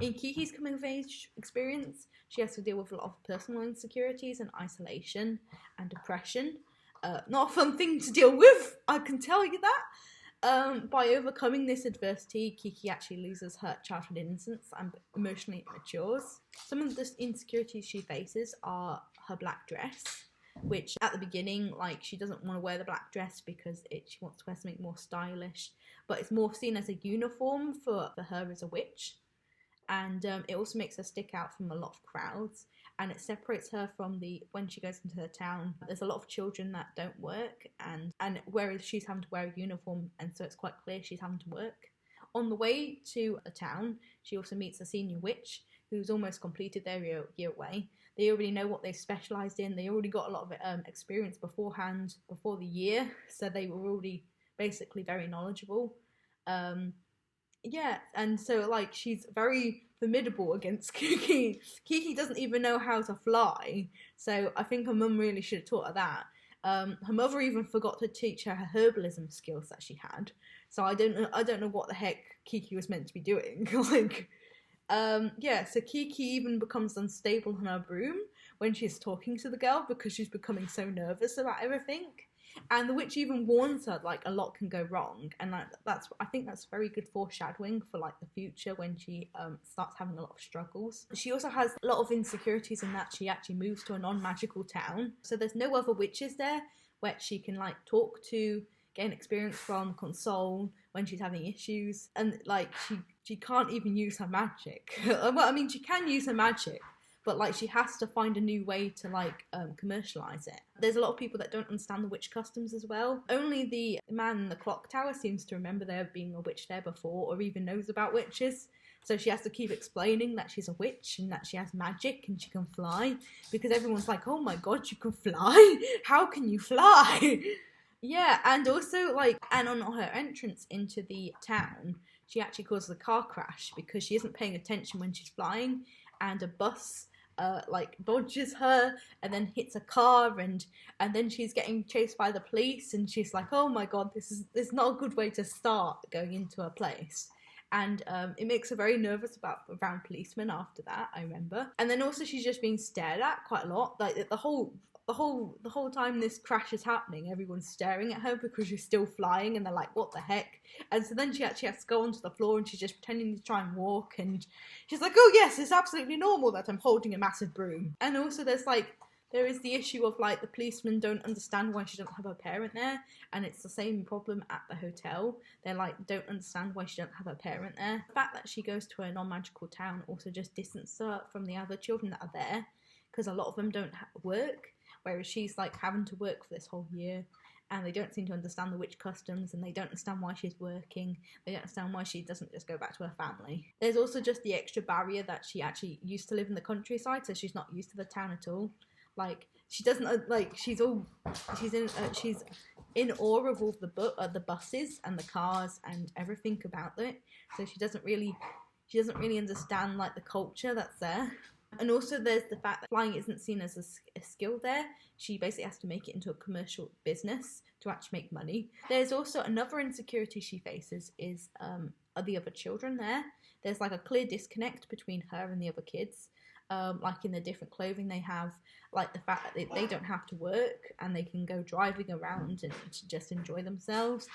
In Kiki's coming of age experience, she has to deal with a lot of personal insecurities and isolation and depression. Not a fun thing to deal with, I can tell you that. By overcoming this adversity, Kiki actually loses her childhood innocence and emotionally matures. Some of the insecurities she faces are her black dress, which at the beginning, like, she doesn't want to wear the black dress because she wants to wear something more stylish, but it's more seen as a uniform for her as a witch. And it also makes her stick out from a lot of crowds, and it separates her from when she goes into the town, there's a lot of children that don't work, and whereas she's having to wear a uniform, and so it's quite clear she's having to work. On the way to a town, she also meets a senior witch who's almost completed their year away. They already know what they've specialised in, they already got a lot of experience beforehand, before the year, so they were already basically very knowledgeable. Yeah, and so, like, she's very formidable against Kiki. Kiki doesn't even know how to fly, so I think her mum really should have taught her that. Her mother even forgot to teach her her herbalism skills that she had. So I don't know what the heck Kiki was meant to be doing. Like, yeah. So Kiki even becomes unstable on her broom when she's talking to the girl because she's becoming so nervous about everything. And the witch even warns her, like, a lot can go wrong, and like I think that's very good foreshadowing for like the future when she starts having a lot of struggles. She also has a lot of insecurities in that she actually moves to a non-magical town, so there's no other witches there where she can like talk to, gain experience from, console when she's having issues, and like she can't even use her magic. Well, I mean, she can use her magic, but like she has to find a new way to like commercialize it. There's a lot of people that don't understand the witch customs as well. Only the man in the clock tower seems to remember there being a witch there before, or even knows about witches. So she has to keep explaining that she's a witch and that she has magic and she can fly, because everyone's like, oh my god, you can fly? How can you fly? Yeah, and also like, and on her entrance into the town, she actually causes a car crash because she isn't paying attention when she's flying, and a bus like dodges her and then hits a car, and then she's getting chased by the police, and she's like, oh my god, this is not a good way to start going into a place. And it makes her very nervous around policemen after that, I remember. And then also she's just being stared at quite a lot, like the whole time this crash is happening, everyone's staring at her because she's still flying, and they're like, what the heck? And so then she actually has to go onto the floor, and she's just pretending to try and walk, and she's like, oh yes, it's absolutely normal that I'm holding a massive broom. And also there is the issue of like the policemen don't understand why she doesn't have her parent there, and it's the same problem at the hotel. They're like, don't understand why she doesn't have her parent there. The fact that she goes to a non-magical town also just distances her from the other children that are there, because a lot of them don't work, whereas she's like having to work for this whole year, and they don't seem to understand the witch customs, and they don't understand why she's working. They don't understand why she doesn't just go back to her family. There's also just the extra barrier that she actually used to live in the countryside, so she's not used to the town at all. Like, she doesn't like, she's in awe of all the buses and the cars and everything about it, so she doesn't really understand like the culture that's there. And also there's the fact that flying isn't seen as a skill there. She basically has to make it into a commercial business to actually make money. There's also another insecurity she faces is are the other children there. There's like a clear disconnect between her and the other kids, like in the different clothing they have, like the fact that they don't have to work and they can go driving around and just enjoy themselves.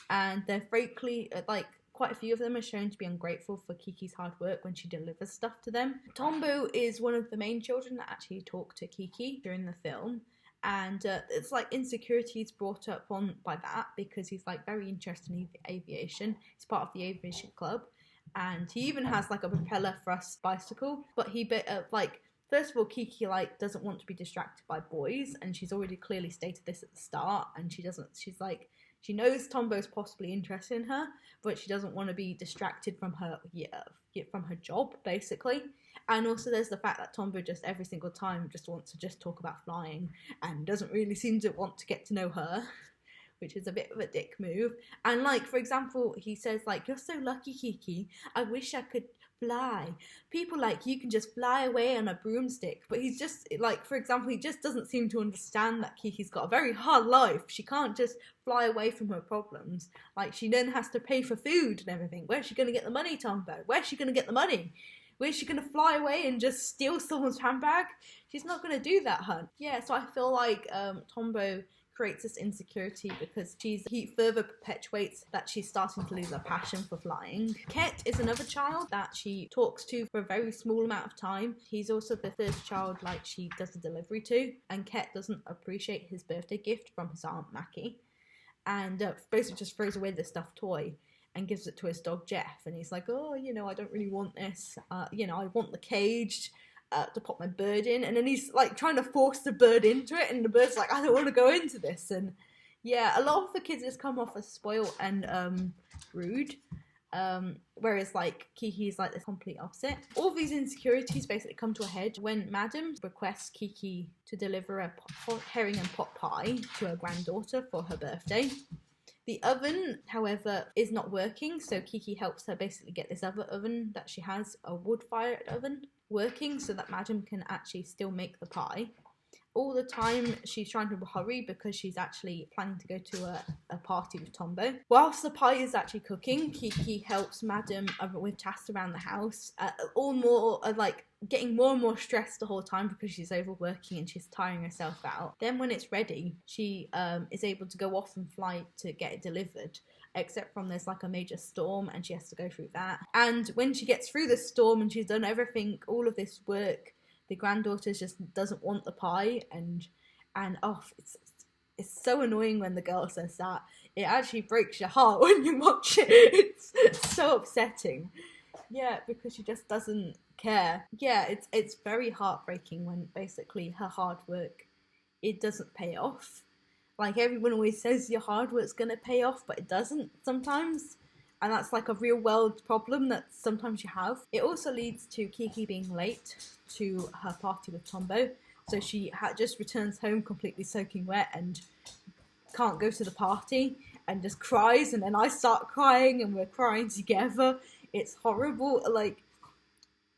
And they're frankly like, quite a few of them are shown to be ungrateful for Kiki's hard work when she delivers stuff to them. Tombo is one of the main children that actually talk to Kiki during the film, and it's like insecurities brought up on by that because he's like very interested in aviation. He's part of the aviation club, and he even has like a propeller thrust bicycle. But like, first of all, Kiki like doesn't want to be distracted by boys, and she's already clearly stated this at the start, and she's like, she knows Tombo's possibly interested in her, but she doesn't want to be distracted from her job, basically. And also there's the fact that Tombo just every single time just wants to just talk about flying and doesn't really seem to want to get to know her, which is a bit of a dick move. And like, for example, he says like, you're so lucky, Kiki. I wish I could fly. People like you can just fly away on a broomstick. But he's just like, for example, he just doesn't seem to understand that Kiki's got a very hard life. She can't just fly away from her problems. Like, she then has to pay for food and everything. Where's she going to get the money, Tombo? Where's she going to get the money? Where's she gonna fly away and just steal someone's handbag? She's not gonna do that, hun. Yeah, so I feel like Tombo creates this insecurity because he further perpetuates that she's starting to lose her passion for flying. Ket is another child that she talks to for a very small amount of time. He's also the third child like she does the delivery to, and Ket doesn't appreciate his birthday gift from his aunt Mackie, and basically just throws away the stuffed toy and gives it to his dog Jeff, and he's like, oh, you know, I don't really want this, you know, I want the cage to put my bird in, and then he's like trying to force the bird into it, and the bird's like, I don't want to go into this. And yeah, a lot of the kids just come off as spoiled and rude, whereas like Kiki's like the complete opposite. All these insecurities basically come to a head when Madam requests Kiki to deliver a herring and pot pie to her granddaughter for her birthday. The oven, however, is not working, so Kiki helps her basically get this other oven that she has, a wood-fired oven, working so that Madam can actually still make the pie. All the time she's trying to hurry because she's actually planning to go to a party with Tombo. Whilst the pie is actually cooking, Kiki helps Madam with tasks around the house, getting more and more stressed the whole time because she's overworking and she's tiring herself out. Then when it's ready, she is able to go off and fly to get it delivered, except from there's like a major storm and she has to go through that. And when she gets through the storm and she's done everything, all of this work, the granddaughter just doesn't want the pie, and it's so annoying when the girl says that. It actually breaks your heart when you watch it. It's so upsetting. Yeah, because she just doesn't care. Yeah, it's very heartbreaking when basically her hard work, it doesn't pay off. Like everyone always says your hard work's gonna pay off, but it doesn't sometimes. And that's like a real world problem that sometimes you have. It also leads to Kiki being late to her party with Tombo. So she just returns home completely soaking wet and can't go to the party and just cries. And then I start crying and we're crying together. It's horrible. Like,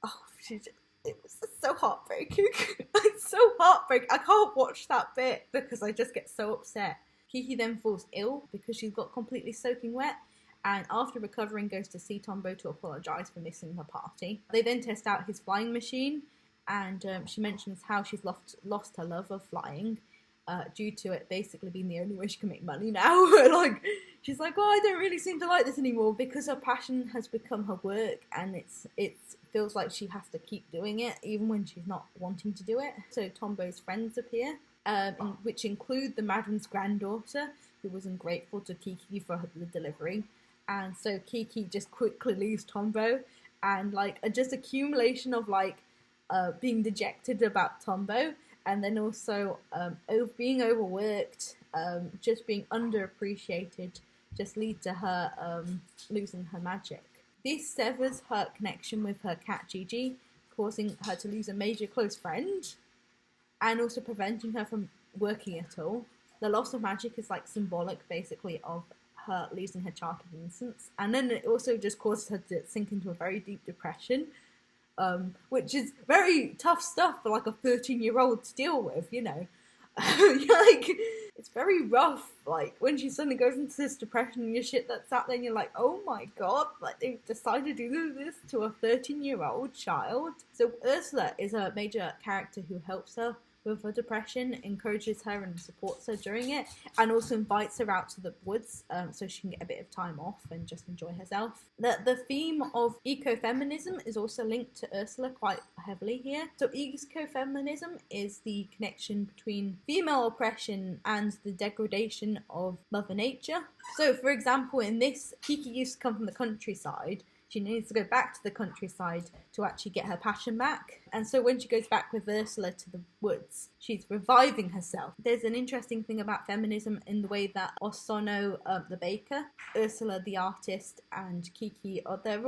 oh, it was so heartbreaking. It's so heartbreaking. I can't watch that bit because I just get so upset. Kiki then falls ill because she's got completely soaking wet, and after recovering goes to see Tombo to apologise for missing her party. They then test out his flying machine, and she mentions how she's lost her love of flying due to it basically being the only way she can make money now. Like, she's like, oh, I don't really seem to like this anymore because her passion has become her work, and it feels like she has to keep doing it even when she's not wanting to do it. So Tombo's friends appear, which include the Madam's granddaughter, who was ungrateful to Kiki for the delivery. And so Kiki just quickly leaves Tombo, and like just accumulation of like being dejected about Tombo, and then also being overworked, just being underappreciated, just lead to her losing her magic. This severs her connection with her cat Gigi, causing her to lose a major close friend, and also preventing her from working at all. The loss of magic is like symbolic basically of her losing her childhood innocence, and then it also just causes her to sink into a very deep depression, which is very tough stuff for like a 13-year-old to deal with, you know. Like, it's very rough, like when she suddenly goes into this depression and your shit that's out there and you're like, oh my god, like they've decided to do this to a 13-year-old child. So Ursula is a major character who helps her with her depression, encourages her and supports her during it, and also invites her out to the woods so she can get a bit of time off and just enjoy herself. The theme of ecofeminism is also linked to Ursula quite heavily here. So ecofeminism is the connection between female oppression and the degradation of Mother Nature. So for example, in this, Kiki used to come from the countryside. She needs to go back to the countryside to actually get her passion back. And so when she goes back with Ursula to the woods, she's reviving herself. There's an interesting thing about feminism in the way that Osono, the baker, Ursula, the artist, and Kiki, they're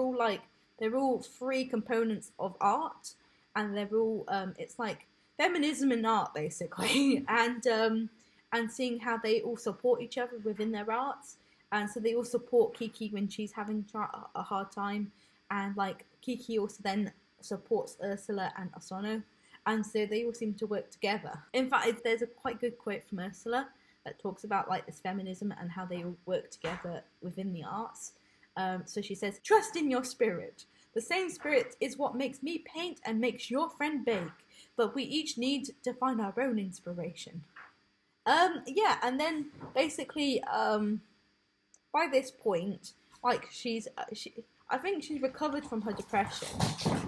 all three components of art. And they're all, it's like feminism in art, basically. And seeing how they all support each other within their arts. And so they all support Kiki when she's having a hard time, and like Kiki also then supports Ursula and Osono, and so they all seem to work together. In fact, there's a quite good quote from Ursula that talks about like this feminism and how they all work together within the arts. So she says, "Trust in your spirit. The same spirit is what makes me paint and makes your friend bake, but we each need to find our own inspiration. Yeah, and then basically, by this point, like I think she's recovered from her depression,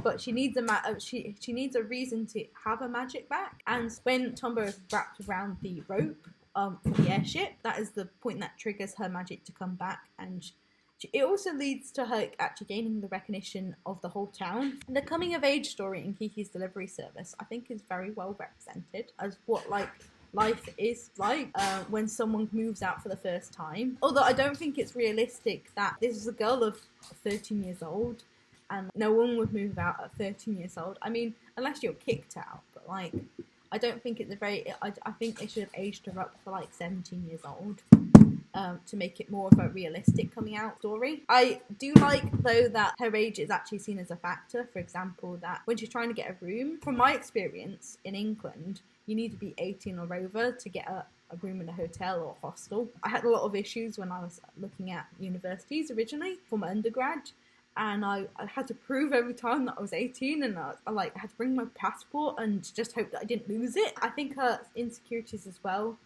but she needs she needs a reason to have her magic back. And when Tombo is wrapped around the rope for the airship, that is the point that triggers her magic to come back, and it also leads to her actually gaining the recognition of the whole town. And the coming of age story in Kiki's delivery service, I think, is very well represented as what life is like when someone moves out for the first time. Although I don't think it's realistic that this is a girl of 13 years old and no one would move out at 13 years old. I mean, unless you're kicked out, but like, I don't think it's I think they should have aged her up for like 17 years old. To make it more of a realistic coming out story. I do like, though, that her age is actually seen as a factor. For example, that when she's trying to get a room, from my experience in England, you need to be 18 or over to get a room in a hotel or hostel. I had a lot of issues when I was looking at universities originally for my undergrad, and I had to prove every time that I was 18, and I had to bring my passport and just hope that I didn't lose it. I think her insecurities as well,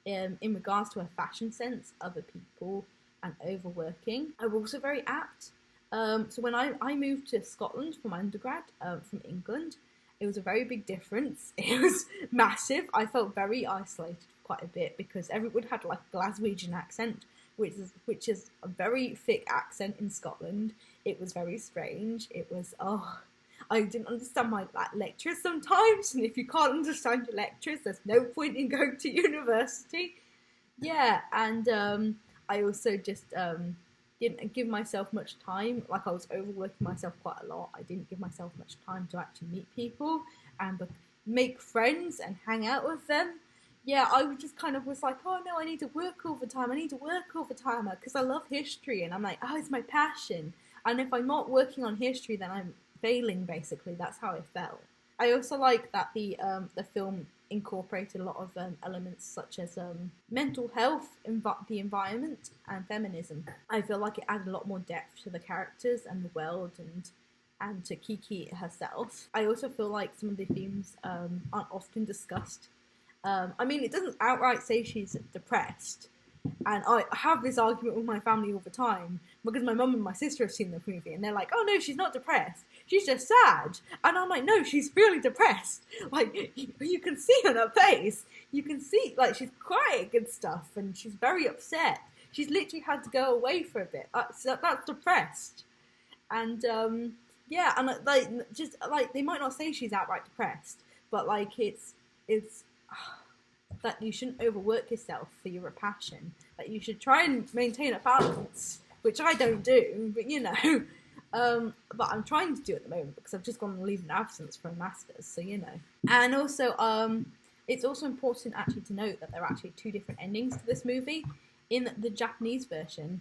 in regards to her fashion sense, other people, and overworking, are also very apt. So when I moved to Scotland for my undergrad from England, it was a very big difference. It was massive. I felt very isolated quite a bit because everyone had like a Glaswegian accent, which is a very thick accent in Scotland. It was very strange. It was, I didn't understand my lecturers sometimes, and if you can't understand your lecturers, there's no point in going to university. Yeah, and I also just didn't give myself much time. Like, I was overworking myself quite a lot. I didn't give myself much time to actually meet people and make friends and hang out with them. Yeah, I just kind of was like, oh no, I need to work all the time. I need to work all the time because I love history, and I'm like, oh, it's my passion. And if I'm not working on history, then I'm failing, basically. That's how I felt. I also like that the film incorporated a lot of elements such as mental health, the environment, and feminism. I feel like it added a lot more depth to the characters and the world, and to Kiki herself. I also feel like some of the themes aren't often discussed. I mean, it doesn't outright say she's depressed, and I have this argument with my family all the time because my mum and my sister have seen the movie, and they're like, oh no, she's not depressed, she's just sad. And I'm like, no, she's really depressed. Like, you can see on her face, you can see, like, she's crying and stuff, and she's very upset. She's literally had to go away for a bit. That's depressed. And yeah, and like, just like, they might not say she's outright depressed, but like, it's that you shouldn't overwork yourself for your passion. That you should try and maintain a balance, which I don't do, but you know. But I'm trying to do at the moment because I've just gone on leave of absence for a master's, so you know. And also, it's also important actually to note that there are actually two different endings to this movie. In the Japanese version,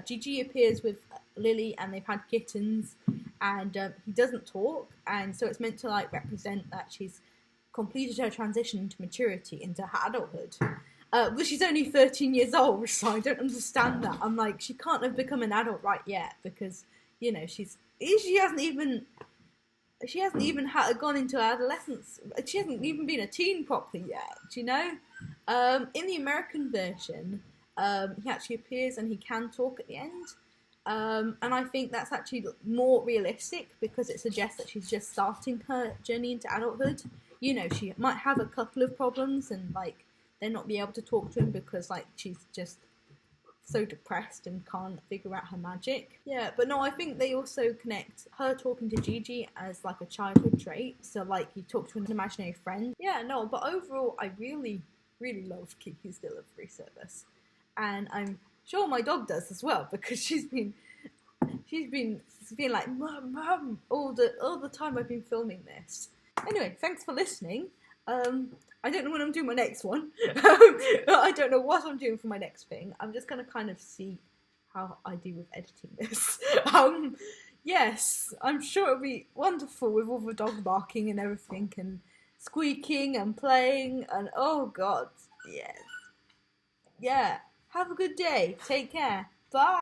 Gigi appears with Lily, and they've had kittens, and he doesn't talk, and so it's meant to like represent that she's completed her transition into maturity, into her adulthood. But she's only 13 years old, so I don't understand that. I'm like, she can't have become an adult right yet because, you know, she hasn't even gone into adolescence. She hasn't even been a teen properly yet, you know? In the American version, he actually appears and he can talk at the end. And I think that's actually more realistic because it suggests that she's just starting her journey into adulthood. You know, she might have a couple of problems and, like, then not be able to talk to him because, like, she's just so depressed and can't figure out her magic. Yeah, but no, I think they also connect her talking to Gigi as, like, a childhood trait. So, like, you talk to an imaginary friend. Yeah, no, but overall, I really, really love Kiki's delivery service. And I'm sure my dog does as well because she's been like, Mum, all the time I've been filming this. Anyway, thanks for listening. I don't know when I'm doing my next one. I don't know what I'm doing for my next thing. I'm just going to kind of see how I do with editing this. Yes, I'm sure it'll be wonderful with all the dog barking and everything and squeaking and playing and oh God, yes. Yeah, have a good day. Take care. Bye.